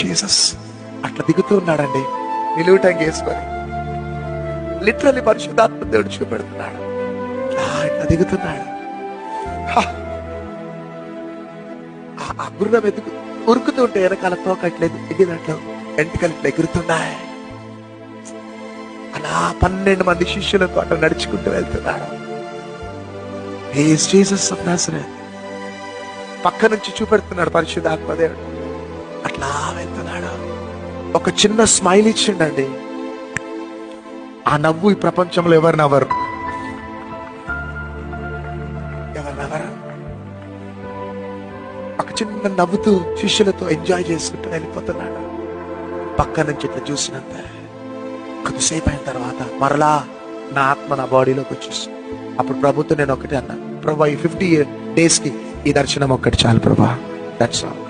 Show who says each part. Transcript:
Speaker 1: Jesus. అట్లా దిగుతూ ఉన్నాడండి, నిలువుటంగి వేసుకొని. లిటరల్లీ పరిశుద్ధాత్మ దేవుడు చూపెడుతున్నాడు. ఇట్లా దిగుతున్నాడు. ఆ గుర్రం ఉరుకుతూ ఉంటే వెనకాల తోకట్లేదు, ఎగినట్లు ఎంటికలు ఇట్లా ఎగురుతున్నాయి. అలా 12 మంది శిష్యులతో అట్లా నడుచుకుంటూ వెళ్తున్నాడు. He is Jesus of Nazareth. పక్క నుంచి చూపెడుతున్నాడు పరిశుద్ధాత్మ దేవుడు. అట్లా వెళ్తున్నాడు. ఒక చిన్న స్మైల్ ఇచ్చిండండి. ఆ నవ్వు ఈ ప్రపంచంలో ఎవరు నవ్వరు. ఒక చిన్న నవ్వుతూ శిష్యులతో ఎంజాయ్ చేసుకుంటూ వెళ్ళిపోతున్నాడు. పక్క నుంచి ఇట్లా చూసినంత కొద్దిసేపు అయిన తర్వాత మరలా నా ఆత్మ నా బాడీలోకి వచ్చేసి, అప్పుడు ప్రభుత్వం నేను ఒకటి అన్నా, ప్రభా ఈ 50 days కి ఈ దర్శనం ఒక్కటి చాలు ప్రభా, దట్స్ ఆల్.